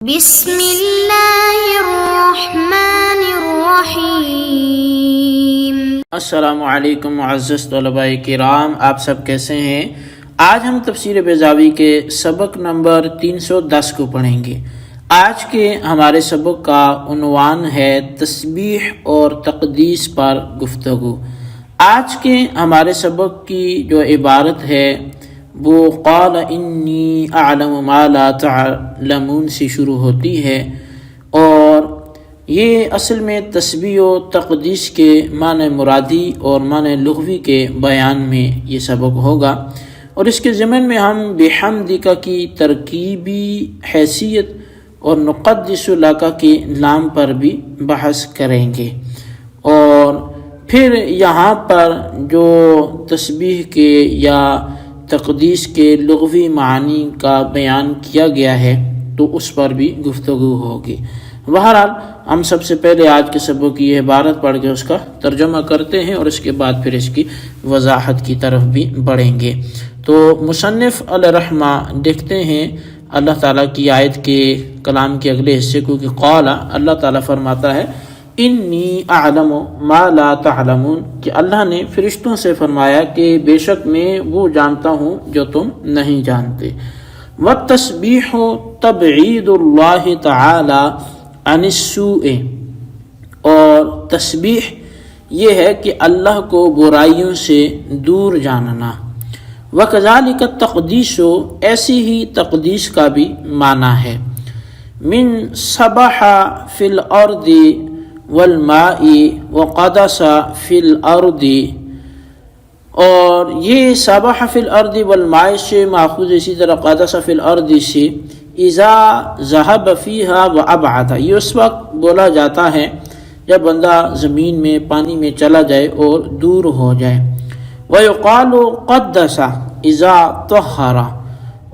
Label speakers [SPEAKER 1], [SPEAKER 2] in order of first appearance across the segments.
[SPEAKER 1] بسم اللہ الرحمن الرحیم۔
[SPEAKER 2] السلام علیکم معزز طلباء کرام، آپ سب کیسے ہیں؟ آج ہم تفسیر بیضاوی کے سبق نمبر 310 کو پڑھیں گے۔ آج کے ہمارے سبق کا عنوان ہے تسبیح اور تقدیس پر گفتگو۔ آج کے ہمارے سبق کی جو عبارت ہے وہ قال انی اعلم ما لا تعلمون سے شروع ہوتی ہے، اور یہ اصل میں تسبیح و تقدیس کے معنی مرادی اور معنی لغوی کے بیان میں یہ سبق ہوگا، اور اس کے ضمن میں ہم بحمدک کی ترکیبی حیثیت اور نقدس لک کے لام پر بھی بحث کریں گے، اور پھر یہاں پر جو تسبیح کے یا تقدیس کے لغوی معنی کا بیان کیا گیا ہے تو اس پر بھی گفتگو ہوگی۔ بہرحال ہم سب سے پہلے آج کے سبق کی یہ عبارت پڑھ کے اس کا ترجمہ کرتے ہیں، اور اس کے بعد پھر اس کی وضاحت کی طرف بھی بڑھیں گے۔ تو مصنف علیہ رحمہ دیکھتے ہیں اللہ تعالیٰ کی آیت کے کلام کے اگلے حصے کو کہ قال، اللہ تعالیٰ فرماتا ہے انی اعلم ما لا تعلمون، کہ اللہ نے فرشتوں سے فرمایا کہ بے شک میں وہ جانتا ہوں جو تم نہیں جانتے۔ والتسبیح تبعید اللہ تعالی عن السوء، اور تسبیح یہ ہے کہ اللہ کو برائیوں سے دور جاننا۔ وکذالک التقدیس، ایسی ہی تقدیس کا بھی معنی ہے۔ من سبح فی الارض والماء وقدس فی الارض، اور یہ سبح فی الارض والماء سے ماخوذ، اسی طرح قدس فی الارض سے اذا ذهب فیہا وابعد، یہ اس وقت بولا جاتا ہے جب بندہ زمین میں پانی میں چلا جائے اور دور ہو جائے۔ ویقال قدس اذا طہر،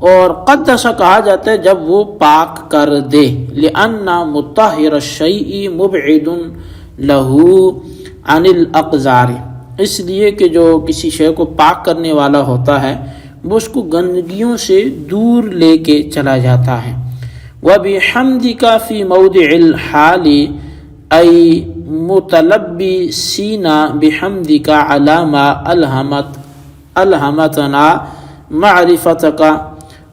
[SPEAKER 2] اور قدس کہا جاتا ہے جب وہ پاک کر دے، لأن مطہر الشیء مبعد لہ عن الاقذار، اس لیے کہ جو کسی شے کو پاک کرنے والا ہوتا ہے وہ اس کو گندگیوں سے دور لے کے چلا جاتا ہے۔ وبحمدک فی موضع الحال، ای متلبسین بحمدک علی ما الہمتنا معرفتک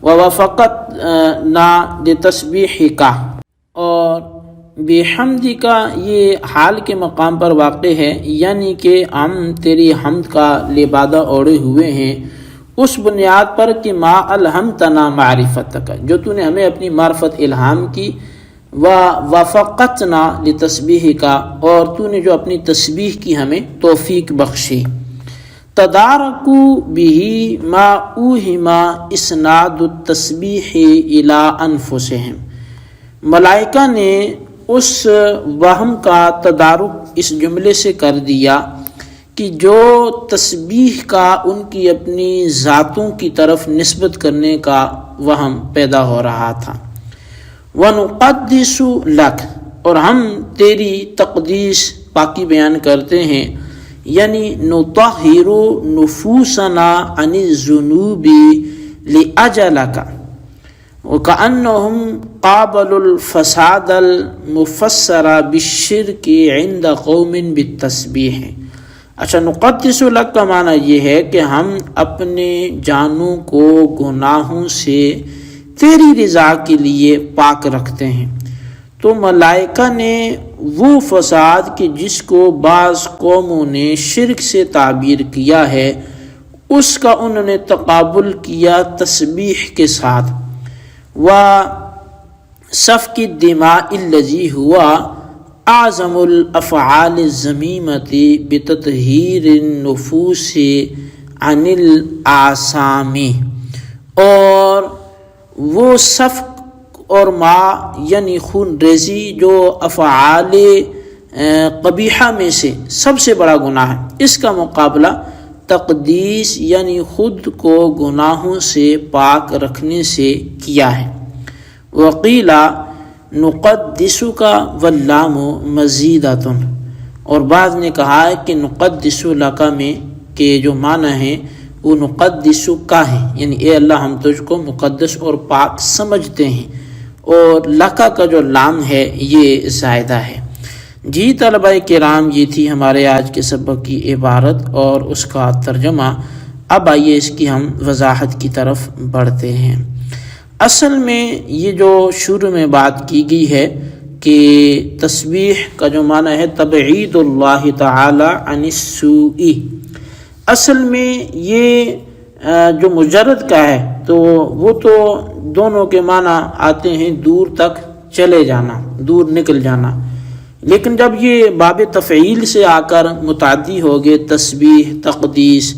[SPEAKER 2] ووفقتنا لتسبیحک، اور بحمدک یہ حال کے مقام پر واقع ہے، یعنی کہ ہم تیری حمد کا لبادہ اوڑے ہوئے ہیں اس بنیاد پر کہ ما الہمتنا معرفتک، جو تو نے ہمیں اپنی معرفت الہام کی، ووفقتنا لتسبیحک، اور تو نے جو اپنی تسبیح کی ہمیں توفیق بخشی۔ تدارکو بہ ما اوہم اسناد التسبیح الی انفسہم، ملائکہ نے اس وہم کا تدارک اس جملے سے کر دیا کہ جو تسبیح کا ان کی اپنی ذاتوں کی طرف نسبت کرنے کا وہم پیدا ہو رہا تھا۔ وَنُقَدِّسُ لَكَ، اور ہم تیری تقدیس پاکی بیان کرتے ہیں، یعنی نطہر نفوسنا عن الذنوب لأجلک، وَكَأَنَّهُمْ قَابَلُوا الْفَسَادَ الْمُفَسَّرَ بِالشِّرْكِ عِنْدَ قَوْمٍ بِالتَّسْبِيحِ۔ اچھا، نقدس لک کا معنی یہ ہے کہ ہم اپنے جانوں کو گناہوں سے تیری رضا کے لیے پاک رکھتے ہیں۔ تو ملائکہ نے وہ فساد کہ جس کو بعض قوموں نے شرک سے تعبیر کیا ہے، اس کا انہوں نے تقابل کیا تسبیح کے ساتھ۔ وَسَفْكِ الدِّمَاءِ الَّذِي هُوَ اعظم الافعال الذمیمۃ بتطہیر النفوس عن الاثام، اور وہ سفک اور ماء یعنی خون ریزی جو افعال قبیحہ میں سے سب سے بڑا گناہ ہے، اس کا مقابلہ تقدیس یعنی خود کو گناہوں سے پاک رکھنے سے کیا ہے۔ وقیل نقدسک واللام مزیدۃ، اور بعض نے کہا ہے کہ نقدس لک میں کے جو معنی ہیں وہ نقدس کا ہے، یعنی اے اللہ ہم تجھ کو مقدس اور پاک سمجھتے ہیں، اور لکا کا جو لام ہے یہ زائدہ ہے۔ جی طلبہ کرام، یہ تھی ہمارے آج کے سبق کی عبارت اور اس کا ترجمہ۔ اب آئیے اس کی ہم وضاحت کی طرف بڑھتے ہیں۔ اصل میں یہ جو شروع میں بات کی گئی ہے کہ تسبیح کا جو معنی ہے تبعید اللہ تعالی عن السوء، اصل میں یہ جو مجرد کا ہے تو وہ تو دونوں کے معنی آتے ہیں دور تک چلے جانا، دور نکل جانا، لیکن جب یہ باب تفعیل سے آ کر متعدی ہو گئے تسبیح تقدیس،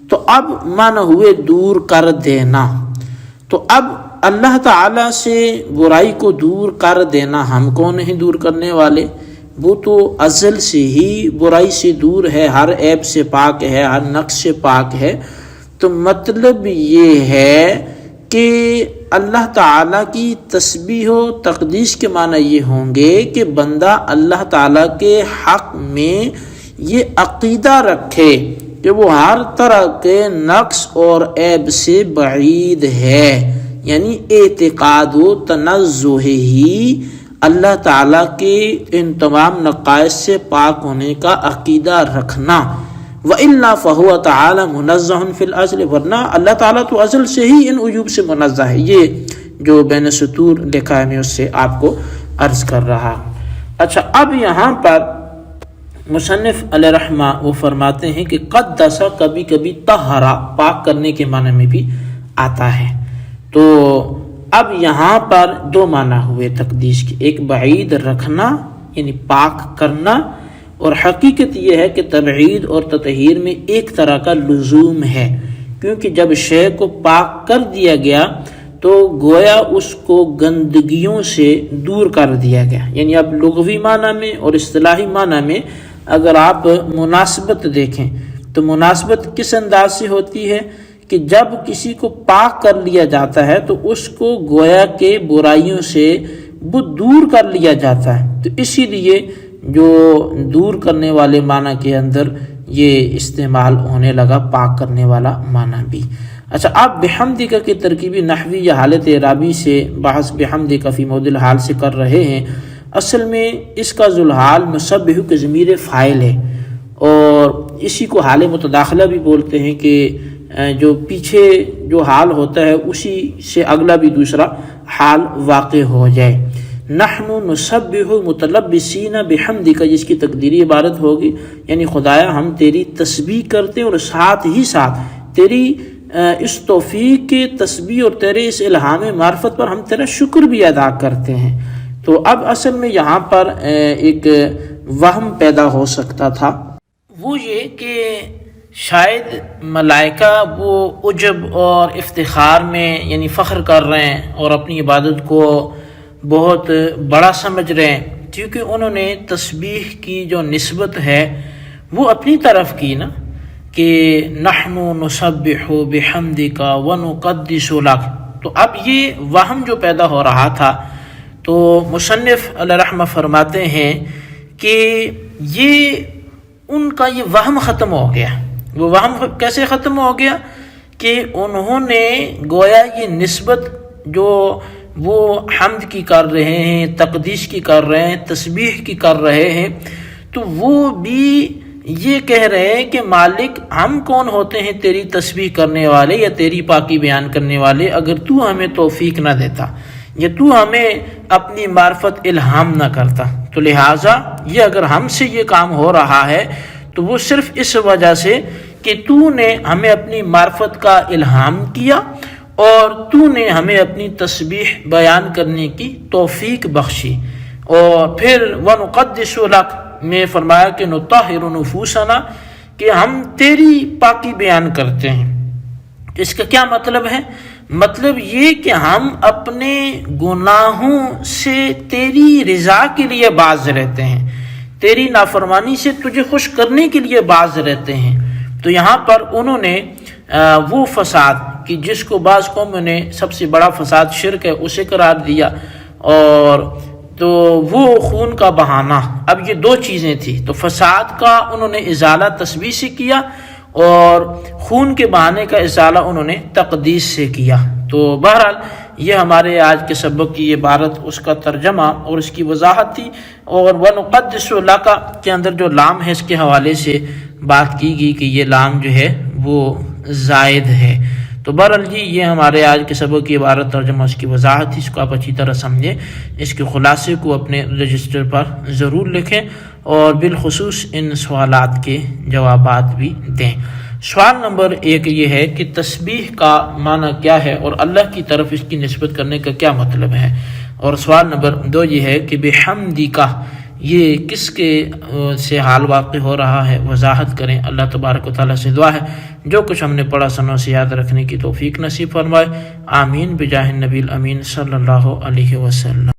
[SPEAKER 2] تو اب معنی ہوئے دور کر دینا۔ تو اب اللہ تعالیٰ سے برائی کو دور کر دینا، ہم کون ہیں دور کرنے والے؟ وہ تو ازل سے ہی برائی سے دور ہے، ہر عیب سے پاک ہے، ہر نقص سے پاک ہے۔ تو مطلب یہ ہے کہ اللہ تعالیٰ کی تسبیح و تقدیس کے معنی یہ ہوں گے کہ بندہ اللہ تعالیٰ کے حق میں یہ عقیدہ رکھے کہ وہ ہر طرح کے نقص اور عیب سے بعید ہے، یعنی اعتقاد و تنزہ ہی اللہ تعالیٰ کے ان تمام نقائص سے پاک ہونے کا عقیدہ رکھنا۔ وَإِلَّا فَهُوَ تَعَالَى مُنَزَّهٌ فِي الْأَزْلِ، ورنہ اللہ تعالیٰ تو ازل سے ہی ان عیوب سے منزہ ہے۔ یہ جو بین سطور لکھا ہے میں اس سے آپ کو عرض کر رہا ہوں۔ اچھا، اب یہاں پر مصنف علیہ رحمہ وہ فرماتے ہیں کہ قدس کبھی کبھی طہرا پاک کرنے کے معنی میں بھی آتا ہے۔ تو اب یہاں پر دو معنی ہوئے تقدیس کے، ایک بعید رکھنا یعنی پاک کرنا، اور حقیقت یہ ہے کہ تبعید اور تطہیر میں ایک طرح کا لزوم ہے، کیونکہ جب شے کو پاک کر دیا گیا تو گویا اس کو گندگیوں سے دور کر دیا گیا۔ یعنی اب لغوی معنی میں اور اصطلاحی معنی میں اگر آپ مناسبت دیکھیں تو مناسبت کس انداز سے ہوتی ہے کہ جب کسی کو پاک کر لیا جاتا ہے تو اس کو گویا کے برائیوں سے وہ دور کر لیا جاتا ہے۔ تو اسی لیے جو دور کرنے والے معنی کے اندر یہ استعمال ہونے لگا پاک کرنے والا معنی بھی۔ اچھا، آپ بحمدک کی ترکیبی نحوی یا حالت اعرابی سے بحث بحمدک فی موضع الحال سے کر رہے ہیں۔ اصل میں اس کا ذوالحال مسبح کے ضمیر فاعل ہے، اور اسی کو حال متداخلہ بھی بولتے ہیں کہ جو پیچھے جو حال ہوتا ہے اسی سے اگلا بھی دوسرا حال واقع ہو جائے۔ نحن نسبح متلبسین بحمدک، جس کی تقدیری عبارت ہوگی یعنی خدایا ہم تیری تسبیح کرتے ہیں اور ساتھ ہی ساتھ تیری اس توفیق کے تسبیح اور تیرے اس الہام معرفت پر ہم تیرا شکر بھی ادا کرتے ہیں۔ تو اب اصل میں یہاں پر ایک وہم پیدا ہو سکتا تھا، وہ یہ کہ شاید ملائکہ وہ عجب اور افتخار میں یعنی فخر کر رہے ہیں اور اپنی عبادت کو بہت بڑا سمجھ رہے ہیں، کیونکہ انہوں نے تسبیح کی جو نسبت ہے وہ اپنی طرف کی نا، کہ نحن نسبح بحمدک ونقدس لک۔ تو اب یہ وہم جو پیدا ہو رہا تھا، تو مصنف علیہ رحمہ فرماتے ہیں کہ یہ ان کا یہ وہم ختم ہو گیا۔ وہ وہم کیسے ختم ہو گیا کہ انہوں نے گویا یہ نسبت جو وہ حمد کی کر رہے ہیں، تقدیس کی کر رہے ہیں، تسبیح کی کر رہے ہیں، تو وہ بھی یہ کہہ رہے ہیں کہ مالک ہم کون ہوتے ہیں تیری تسبیح کرنے والے یا تیری پاکی بیان کرنے والے اگر تو ہمیں توفیق نہ دیتا یا تو ہمیں اپنی معرفت الہام نہ کرتا۔ تو لہٰذا یہ اگر ہم سے یہ کام ہو رہا ہے تو وہ صرف اس وجہ سے کہ تو نے ہمیں اپنی معرفت کا الہام کیا اور تو نے ہمیں اپنی تسبیح بیان کرنے کی توفیق بخشی۔ اور پھر وَنُقَدِّسُ لَكَ میں فرمایا کہ نُطَهِّرُ نُفُوسَنَا، کہ ہم تیری پاکی بیان کرتے ہیں۔ اس کا کیا مطلب ہے؟ مطلب یہ کہ ہم اپنے گناہوں سے تیری رضا کے لیے باز رہتے ہیں، تیری نافرمانی سے تجھے خوش کرنے کے لیے باز رہتے ہیں۔ تو یہاں پر انہوں نے وہ فساد کہ جس کو بعض قوموں نے سب سے بڑا فساد شرک ہے اسے قرار دیا، اور تو وہ خون کا بہانا، اب یہ دو چیزیں تھی۔ تو فساد کا انہوں نے ازالہ تسبیح سے کیا اور خون کے بہانے کا ازالہ انہوں نے تقدیس سے کیا۔ تو بہرحال یہ ہمارے آج کے سبق کی عبارت، اس کا ترجمہ اور اس کی وضاحت تھی۔ اور وَنُقَدِّسُ لَكَ کے اندر جو لام ہے اس کے حوالے سے بات کی گئی کہ یہ لام جو ہے وہ زائد ہے۔ تو بہرحال جی یہ ہمارے آج کے سبق کی عبارت ترجمہ اس کی وضاحت تھی، اس کو آپ اچھی طرح سمجھیں، اس کے خلاصے کو اپنے رجسٹر پر ضرور لکھیں اور بالخصوص ان سوالات کے جوابات بھی دیں۔ سوال نمبر 1 یہ ہے کہ تسبیح کا معنی کیا ہے اور اللہ کی طرف اس کی نسبت کرنے کا کیا مطلب ہے؟ اور سوال نمبر 2 یہ ہے کہ بحمدک یہ کس کے سے حال واقع ہو رہا ہے، وضاحت کریں۔ اللہ تبارک و تعالیٰ سے دعا ہے جو کچھ ہم نے پڑھا سنو سے یاد رکھنے کی توفیق نصیب فرمائے، آمین بجاہ النبی الامین صلی اللہ علیہ وسلم۔